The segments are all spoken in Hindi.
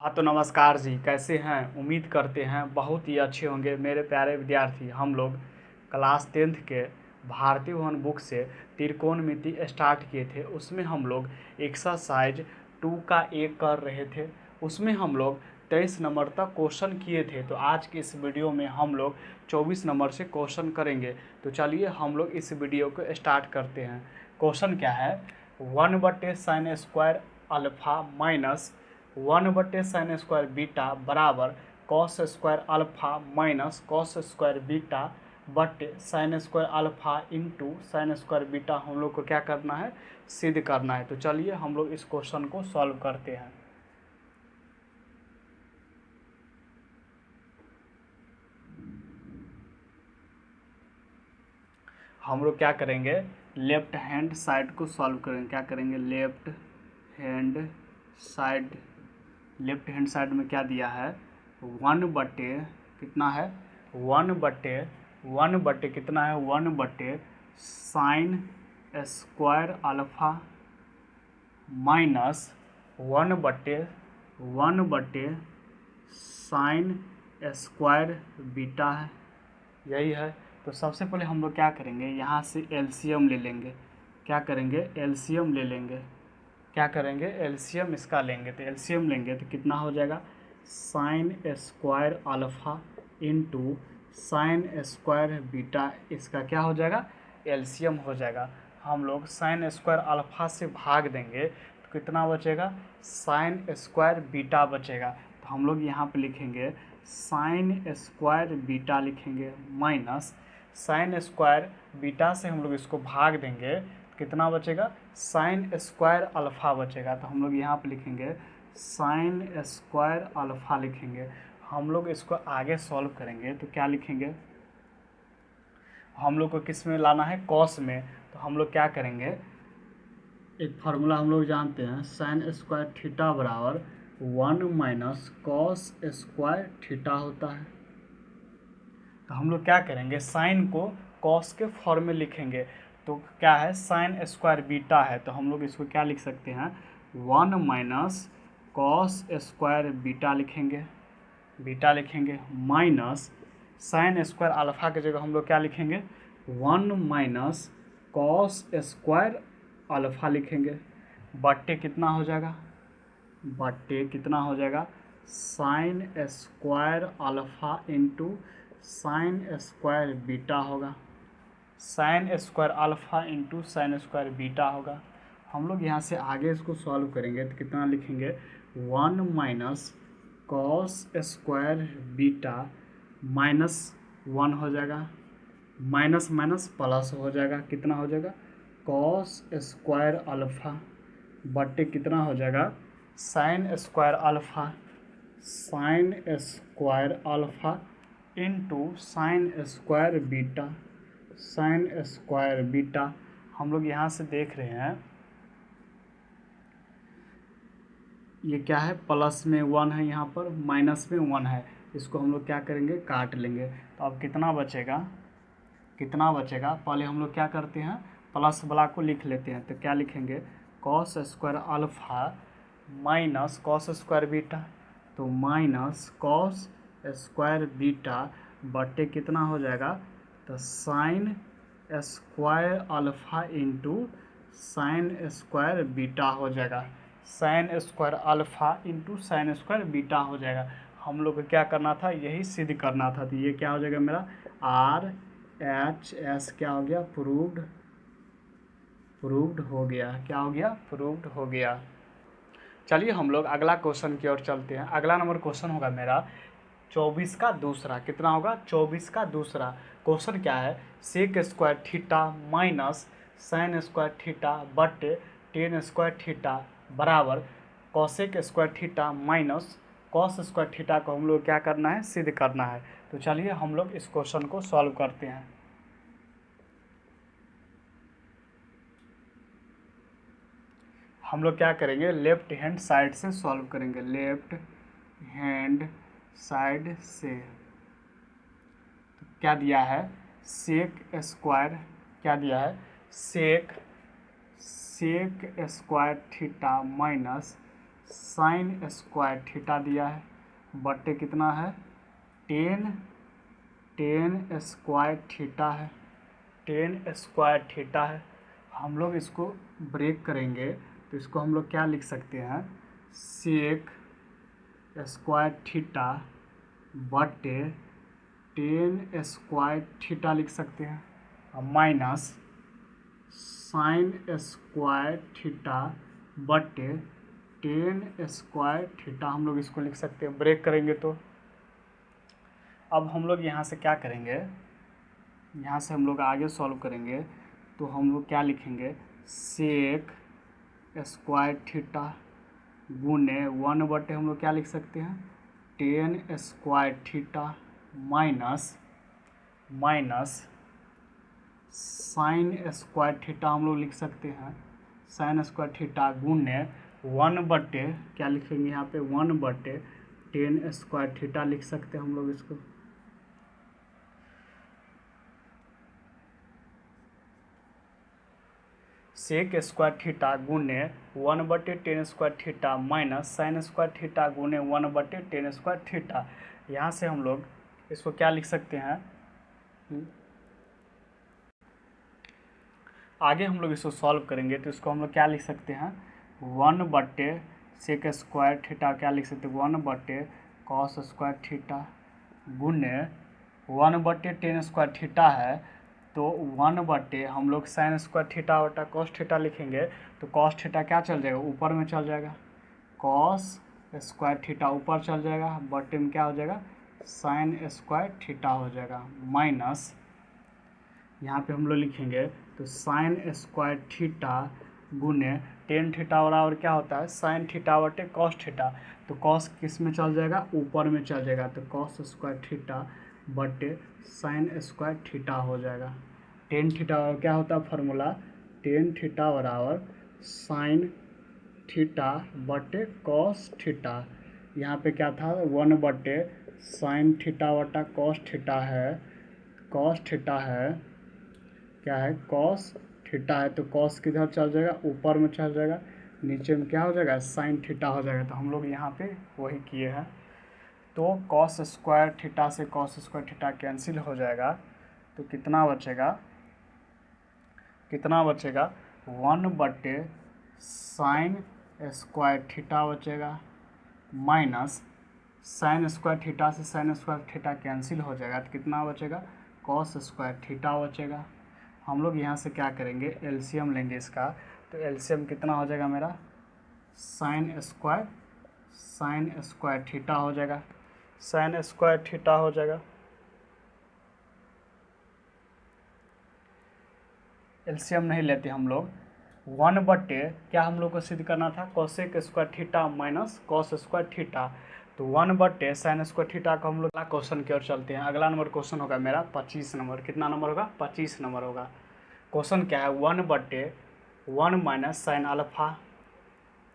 हाँ तो नमस्कार जी, कैसे हैं? उम्मीद करते हैं बहुत ही अच्छे होंगे मेरे प्यारे विद्यार्थी। हम लोग क्लास 10th के भारतीय भवन बुक से त्रिकोणमिति स्टार्ट किए थे। उसमें हम लोग एक्सरसाइज 2 का 1 कर रहे थे। उसमें हम लोग 23 नंबर तक क्वेश्चन किए थे। तो आज की इस वीडियो में हम लोग 24 नंबर से क्वेश्चन करेंगे। तो चलिए हम लोग इस वीडियो को स्टार्ट करते हैं। क्वेश्चन क्या है? 1/sin² alpha minus 1/sin² beta बराबर cos² alpha minus cos² beta बटे sin² alpha into sin² beta हम लोग को क्या करना है? सिद्ध करना है। तो चलिए हम लोग इस क्वेश्चन को सॉल्व करते हैं। हम लोग क्या करेंगे? लेफ्ट हैंड साइड को सॉल्व करेंगे। क्या करेंगे? लेफ्ट हैंड साइड में क्या दिया है? 1 बटे कितना है? 1 बटे कितना है? 1/sin² alpha minus 1/sin² beta है। यही है। तो सबसे पहले हम लोग क्या करेंगे? यहाँ से एलसीएम ले लेंगे। क्या करेंगे? एलसीएम ले लेंगे। क्या करेंगे? एलसीएम इसका लेंगे। तो एलसीएम लेंगे तो कितना हो जाएगा? sin² alpha into sin² beta, इसका क्या हो जाएगा? एलसीएम हो जाएगा। हम लोग sin² अल्फा से भाग देंगे तो कितना बचेगा? sin² बीटा बचेगा। तो हम लोग यहाँ पे लिखेंगे sin² बीटा लिखेंगे माइनस sin² बीटा से हम लोग इसको भाग देंगे तो कितना बचेगा? sin² अल्फा बचेगा। तो हम लोग यहाँ पे लिखेंगे sin² अल्फा लिखेंगे। हम लोग इसको आगे सॉल्व करेंगे तो क्या लिखेंगे? हम लोग को किस में लाना है? कॉस में। तो हम लोग क्या करेंगे? एक फार्मूला हम लोग जानते हैं, sin² थीटा बराबर 1 माइनस cos² थीटा होता है। तो हम लोग क्या करेंगे? साइन को कॉस के फॉर्म में लिखेंगे। तो क्या है? sin² बीटा है। तो हम लोग इसको क्या लिख सकते हैं? 1 माइनस cos² बीटा लिखेंगे माइनस sin² अल्फा की जगह हम लोग क्या लिखेंगे? 1 माइनस cos² अल्फा लिखेंगे बट्टे कितना हो जाएगा? sin² alpha into sin² beta होगा। sin² alpha into sin² beta होगा। हम लोग यहाँ से आगे इसको सॉल्व करेंगे तो कितना लिखेंगे? 1 माइनस cos² बीटा माइनस 1 हो जाएगा, माइनस माइनस प्लस हो जाएगा। कितना हो जाएगा? cos² अल्फा बट्टे कितना हो जाएगा? sin² alpha into sin² beta. हम लोग यहाँ से देख रहे हैं ये क्या है? प्लस में 1 है, यहाँ पर माइनस में 1 है। इसको हम लोग क्या करेंगे? काट लेंगे। तो अब कितना बचेगा? पहले हम लोग क्या करते हैं? प्लस वाला को लिख लेते हैं। तो क्या लिखेंगे? cos² alpha minus cos² beta. तो माइनस cos² बीटा बटे कितना हो जाएगा? तो sin² alpha into sin² beta हो जाएगा। sin² alpha into sin² beta हो जाएगा। हम लोग को क्या करना था? यही सिद्ध करना था। तो ये क्या हो जाएगा मेरा? RHS क्या हो गया? प्रूव्ड हो गया। क्या हो गया? प्रूव्ड हो गया। चलिए हम लोग अगला क्वेश्चन की ओर चलते हैं। अगला नंबर क्वेश्चन होगा मेरा 24 का दूसरा। कितना होगा? 24 का दूसरा। क्वेश्चन क्या है? sec² theta minus sin² theta बटे tan² थीटा बराबर cosec² theta minus cos² theta को हम लोग क्या करना है? सिद्ध करना है। तो चलिए हम लोग इस क्वेश्चन को सॉल्व करते हैं। हम लोग क्या करेंगे? लेफ्ट हैंड साइड से सॉल्व करेंगे। लेफ्ट हैंड साइड से तो क्या दिया है? sec² क्या दिया है? sec² theta minus sine square theta दिया है बटे कितना है टेन स्क्वायर थीटा है, टेन स्क्वायर थीटा है। हम लोग इसको ब्रेक करेंगे तो इसको हम लोग क्या लिख सकते हैं, सेक स्क्वायर थीटा बटे टेन स्क्वायर थीटा लिख सकते हैं, माइनस साइन स्क्वायर थीटा बटे टेन स्क्वायर थीटा हम लोग इसको लिख सकते हैं। ब्रेक करेंगे तो अब हम लोग यहाँ से क्या करेंगे, यहाँ से हम लोग आगे सॉल्व करेंगे तो हम लोग क्या लिखेंगे, सेक स्क्वायर थीटा गुने 1 बटे हम लोग क्या लिख सकते हैं ten square theta minus sine square theta हम लोग लिख सकते हैं, साइन स्क्वायर थीटा गुने 1 बटे क्या लिखेंगे यहाँ पे 1 बटे टेन स्क्वायर थीटा लिख सकते हैं हम लोग इसको। सेक स्क्वायर थीटा गुने 1 बटे ten square theta minus sine square theta गुने 1 बटे टेन स्क्वायर थीटा। यहाँ से हम लोग इसको क्या लिख सकते हैं, आगे हम लोग इसको सॉल्व करेंगे तो इसको हम लोग क्या लिख सकते हैं 1 बटे सेक स्क्वायर थीटा क्या लिख सकते हैं 1 बटे कॉस स्क्वायर थीटा गुने 1 बटे टेन स्क्वायर थीटा है तो 1 बटे हम लोग साइन स्क्वायर थीटा बटा कॉस थीटा लिखेंगे तो कॉस थीटा क्या चल जाएगा ऊपर में चल जाएगा, कॉस स्क्वायर थीटा ऊपर चल जाएगा बटे में क्या हो जाएगा साइन स्क्वायर थीटा हो जाएगा माइनस यहाँ पे हम लोग लिखेंगे तो साइन स्क्वायर थीटा गुने टेन थीटा बराबर क्या होता है साइन थीटा बटे कॉस थीटा, तो कॉस किस में चल जाएगा ऊपर में चल जाएगा तो कॉस स्क्वायर थीटा बटे साइन स्क्वायर थीटा हो जाएगा। टेन थीटा क्या होता है फार्मूला, टेन थीटा बराबर साइन थीटा बटे कॉस थीटा, यहाँ पे क्या था 1 बटे साइन थीटा बटा कॉस थीटा है, कॉस थीटा है क्या है कॉस थीटा है तो कॉस किधर चल जाएगा ऊपर में चल जाएगा, नीचे में क्या हो जाएगा साइन थीटा हो जाएगा। तो हम लोग यहाँ पे वही किए हैं तो कॉस स्क्वायर थीटा से कॉस स्क्वायर थीटा कैंसिल हो जाएगा तो कितना बचेगा 1 बटे साइन स्क्वायर थीटा बचेगा माइनस साइन स्क्वायर थीटा से साइन स्क्वायर थीटा कैंसिल हो जाएगा तो कितना बचेगा कॉस स्क्वायर थीटा बचेगा। हम लोग यहाँ से क्या करेंगे एलसीएम लेंगे इसका, तो एलसीएम कितना हो जाएगा मेरा साइन स्क्वायर थीटा हो जाएगा, साइन स्क्वायर थीटा हो जाएगा। एलसीएम नहीं लेते हम लोग 1 बटे क्या हम लोग को सिद्ध करना था cosec square theta minus cos square theta, तो 1 बटे साइन स्क्वायर थीटा को हम लोग अगला क्वेश्चन की ओर चलते हैं। अगला नंबर क्वेश्चन होगा मेरा 25 नंबर, कितना नंबर होगा 25 नंबर होगा। क्वेश्चन क्या है 1/1 minus sine alpha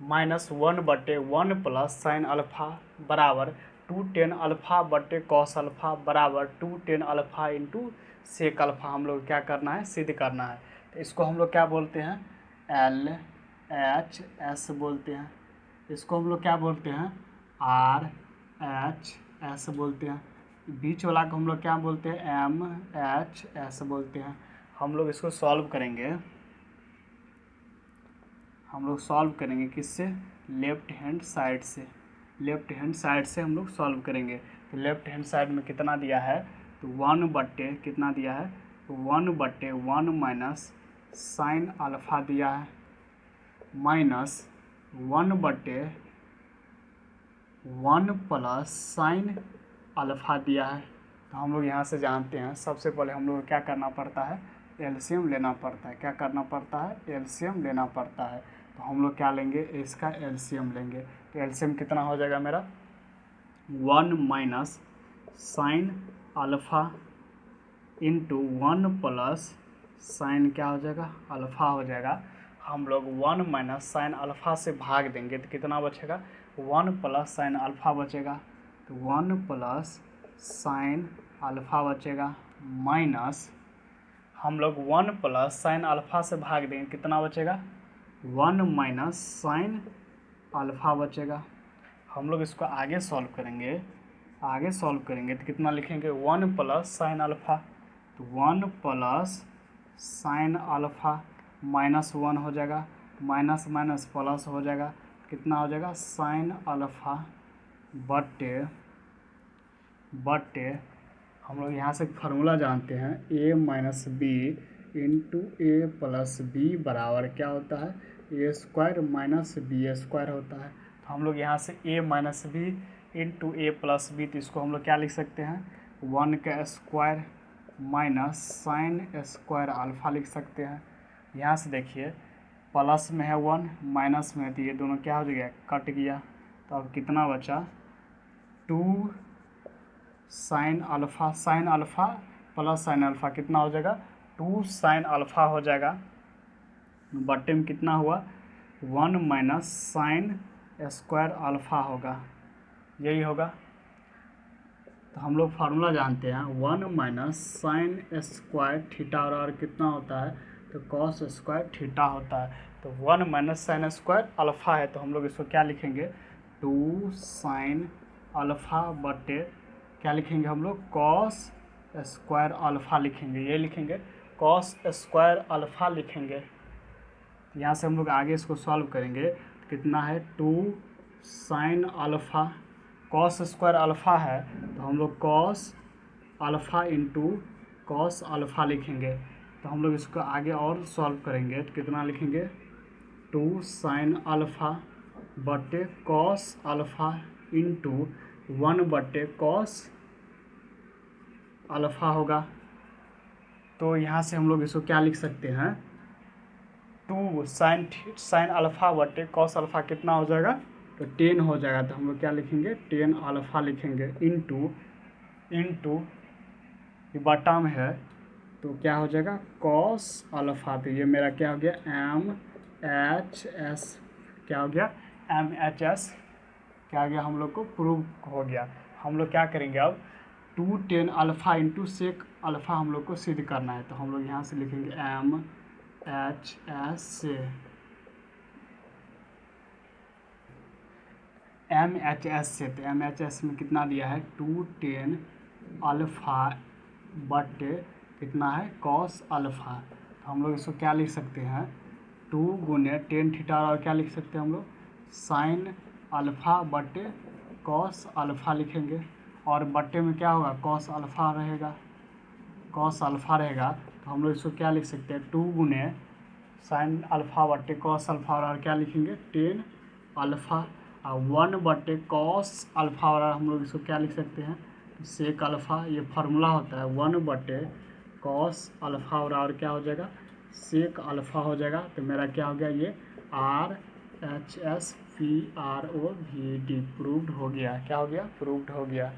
minus 1/1 plus sine alpha बराबर 2 टेन अल्फा बटे कॉस अल्फा बराबर 2 tan alpha into sec alpha हम लोग क्या करना है सिद्ध करना है। तो इसको हम लोग क्या बोलते हैं LHS बोलते हैं, इसको हम लोग क्या बोलते हैं RHS बोलते हैं, बीच वाला को हम लोग क्या बोलते हैं MHS बोलते हैं। हम लोग इसको सॉल्व करेंगे, हम लोग सॉल्व करेंगे किससे लेफ्ट हैंड साइड से, लेफ्ट हैंड साइड से हम लोग सॉल्व करेंगे। तो लेफ्ट हैंड साइड में कितना दिया है तो 1 कितना दिया है तो 1/1 माइनस साइन अल्फा दिया है माइनस 1/1 प्लस साइन अल्फा दिया है। तो हम लोग यहाँ से जानते हैं सबसे पहले हम लोग क्या करना पड़ता है एलसीएम लेना पड़ता है, क्या करना पड़ता है एलसीएम लेना पड़ता है। तो हम लोग क्या लेंगे इसका एलसीएम लेंगे, तो एलसीएम कितना हो जाएगा मेरा 1 minus sine alpha into 1 plus sign क्या हो जाएगा अल्फा हो जाएगा। हम लोग 1 माइनस साइन अल्फा से भाग देंगे तो कितना बचेगा 1 प्लस साइन अल्फा बचेगा, तो 1 प्लस साइन अल्फा बचेगा माइनस हम लोग 1 प्लस साइन अल्फा से भाग देंगे कितना बचेगा 1 माइनस साइन अल्फ़ा बचेगा। हम लोग इसको आगे सॉल्व करेंगे, तो कितना लिखेंगे 1 प्लस साइन अल्फ़ा, तो 1 प्लस साइन अल्फ़ा माइनस 1 हो जाएगा, माइनस माइनस प्लस हो जाएगा, कितना हो जाएगा साइन अल्फ़ा बटे हम लोग यहाँ से फार्मूला जानते हैं a minus b into a plus b बराबर क्या होता है a square minus b square होता है। तो हम लोग यहाँ से a minus b into a plus b, तो इसको हम लोग क्या लिख सकते हैं 1 का square minus sine square alpha लिख सकते हैं। यहाँ से देखिए प्लस में है 1 माइनस में है, तो ये दोनों क्या हो गया कट गया। तो अब कितना बचा 2 sine alpha plus sine alpha कितना हो जाएगा 2 साइन अल्फ़ा हो जाएगा, बटे में कितना हुआ 1 माइनस साइन स्क्वायर अल्फ़ा होगा, यही होगा। तो हम लोग फार्मूला जानते हैं 1 माइनस साइन स्क्वायर थीटा और कितना होता है तो कॉस स्क्वायर थीटा होता है। तो 1 माइनस साइन स्क्वायर अल्फ़ा है, तो हम लोग इसको क्या लिखेंगे 2 साइन अल्फ़ा बटे क्या लिखेंगे हम लोग कॉस स्क्वायर अल्फ़ा लिखेंगे, ये लिखेंगे कॉस स्क्वायर अल्फ़ा लिखेंगे। यहाँ से हम लोग आगे इसको सॉल्व करेंगे, तो कितना है 2 sine alpha, cos square alpha है तो हम लोग cos alpha into cos alpha लिखेंगे। तो हम लोग इसको आगे और सॉल्व करेंगे, तो कितना लिखेंगे 2 साइन अल्फ़ा बटे कॉस अल्फ़ा इंटू 1 बटे कॉस अल्फ़ा होगा। तो यहाँ से हम लोग इसको क्या लिख सकते हैं 2 साइन अल्फ़ा बटे कॉस अल्फ़ा कितना हो जाएगा तो 10 हो जाएगा। तो हम लोग क्या लिखेंगे 10 अल्फ़ा लिखेंगे इंटू ये बटा में है तो क्या हो जाएगा कॉस अल्फ़ा। तो ये मेरा क्या हो गया MHS, क्या हो गया MHS क्या हो गया हम लोग को प्रूव हो गया। हम लोग क्या करेंगे अब 2 10 अल्फ़ा इंटू सेक अल्फ़ा हम लोग को सिद्ध करना है। तो हम लोग यहाँ से लिखेंगे MHS से तो MHS में कितना दिया है 2 10 अल्फ़ा बटे कितना है कॉस अल्फ़ा। तो हम लोग इसको क्या लिख सकते हैं 2 गुने 10 थीटा और क्या लिख सकते हैं हम लोग साइन अल्फ़ा बटे कॉस अल्फ़ा लिखेंगे, और बटे में क्या होगा कॉस अल्फ़ा रहेगा। तो हम लोग इसको क्या लिख सकते हैं 2 गुने साइन अल्फ़ा बटे कॉस अल्फ़ा और क्या लिखेंगे 10 अल्फ़ा, और 1 बटे कॉस अल्फ़ा और हम लोग इसको क्या लिख सकते हैं सेक अल्फ़ा। ये फार्मूला होता है 1 बटे कॉस अल्फ़ा और क्या हो जाएगा सेक अल्फ़ा हो जाएगा। तो मेरा क्या हो गया ये RHS PROVD प्रूव्ड हो गया, क्या हो गया प्रूव्ड हो गया।